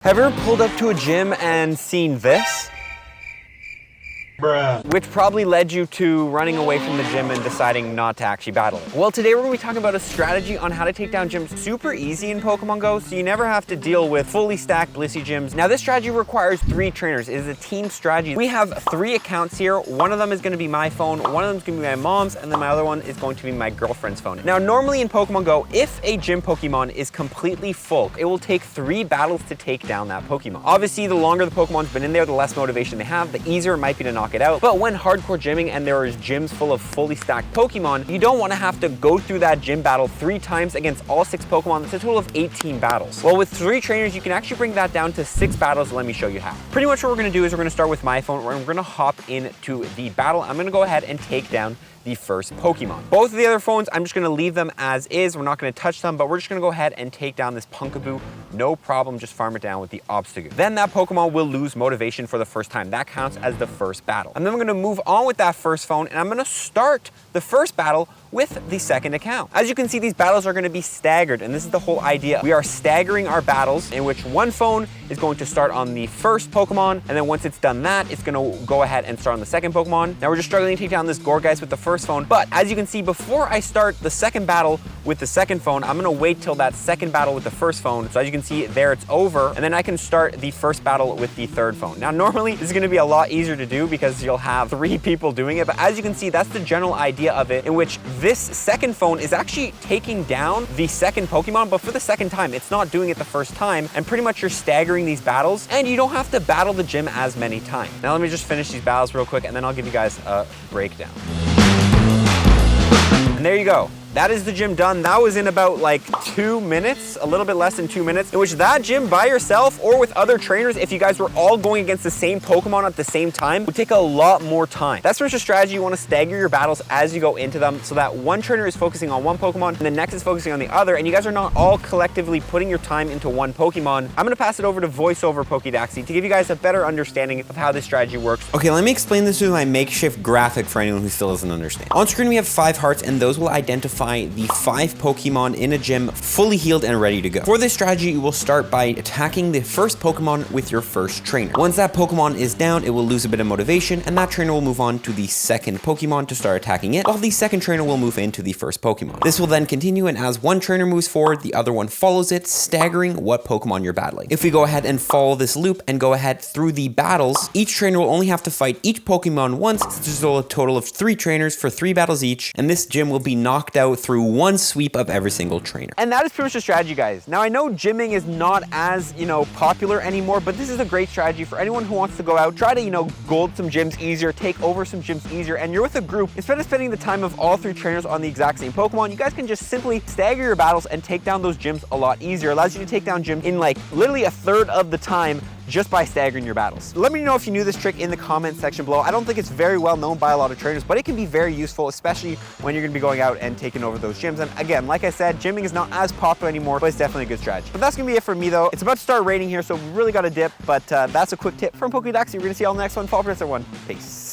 Have you ever pulled up to a gym and seen this? Bruh. Which probably led you to running away from the gym and deciding not to actually battle it. Well, today we're going to be talking about a strategy on how to take down gyms super easy in Pokemon Go, so you never have to deal with fully stacked Blissey gyms. Now, this strategy requires 3 trainers. It is a team strategy. We have 3 accounts here. One of them is going to be my phone, one of them is going to be my mom's, and then my other one is going to be my girlfriend's phone. Now, normally in Pokemon Go, if a gym Pokemon is completely full, it will take 3 battles to take down that Pokemon. Obviously, the longer the Pokemon's been in there, the less motivation they have, the easier it might be to knock it out. But when hardcore gymming and there is gyms full of fully stacked Pokemon, you don't want to have to go through that gym battle 3 times against all 6 Pokemon. That's a total of 18 battles. Well, with 3 trainers, you can actually bring that down to 6 battles. Let me show you how. Pretty much what we're going to do is we're going to start with my phone, and we're going to hop into the battle. I'm going to go ahead and take down the first Pokemon. Both of the other phones, I'm just gonna leave them as is. We're not gonna touch them, but we're just gonna go ahead and take down this Punkaboo. No problem, just farm it down with the Obstagoon. Then that Pokemon will lose motivation for the first time. That counts as the first battle. And then we're gonna move on with that first phone, and I'm gonna start the first battle with the second account. As you can see, these battles are gonna be staggered, and this is the whole idea. We are staggering our battles in which one phone is going to start on the first Pokemon, and then once it's done that, it's gonna go ahead and start on the second Pokemon. Now we're just struggling to take down this Gourgeist with the first phone, but as you can see, before I start the second battle with the second phone, I'm gonna wait till that second battle with the first phone. So as you can see there, it's over, and then I can start the first battle with the third phone. Now normally this is gonna be a lot easier to do because you'll have 3 people doing it, but as you can see, that's the general idea of it, in which this second phone is actually taking down the second Pokemon, but for the second time. It's not doing it the first time, and pretty much you're staggering these battles, and you don't have to battle the gym as many times. Now let me just finish these battles real quick, and then I'll give you guys a breakdown. And there you go. That is the gym done. That was in about like 2 minutes, a little bit less than 2 minutes, in which that gym by yourself or with other trainers, if you guys were all going against the same Pokemon at the same time, would take a lot more time. That's such a strategy. You want to stagger your battles as you go into them so that one trainer is focusing on one Pokemon and the next is focusing on the other, and you guys are not all collectively putting your time into one Pokemon. I'm going to pass it over to VoiceOver Pokédaxy to give you guys a better understanding of how this strategy works. Okay, let me explain this with my makeshift graphic for anyone who still doesn't understand. On screen, we have 5 hearts, and those will identify the 5 Pokemon in a gym fully healed and ready to go. For this strategy, you will start by attacking the first Pokemon with your first trainer. Once that Pokemon is down, it will lose a bit of motivation, and that trainer will move on to the second Pokemon to start attacking it, while the second trainer will move into the first Pokemon. This will then continue, and as one trainer moves forward, the other one follows it, staggering what Pokemon you're battling. If we go ahead and follow this loop and go ahead through the battles, each trainer will only have to fight each Pokemon once, since there's a total of 3 trainers for 3 battles each, and this gym will be knocked out through one sweep of every single trainer. And that is pretty much the strategy, guys. Now I know gymming is not as, popular anymore, but this is a great strategy for anyone who wants to go out, try to, gold some gyms easier, take over some gyms easier, and you're with a group. Instead of spending the time of all 3 trainers on the exact same Pokemon, you guys can just simply stagger your battles and take down those gyms a lot easier. It allows you to take down gyms in like literally a third of the time just by staggering your battles. Let me know if you knew this trick in the comment section below. I don't think it's very well known by a lot of trainers, but it can be very useful, especially when you're gonna be going out and taking over those gyms. And again, like I said, gymming is not as popular anymore, but it's definitely a good strategy. But that's gonna be it for me though. It's about to start raining here, so we really gotta dip, but that's a quick tip from Pokédaxy. We're gonna see you all in the next one. Follow for the next one. Peace.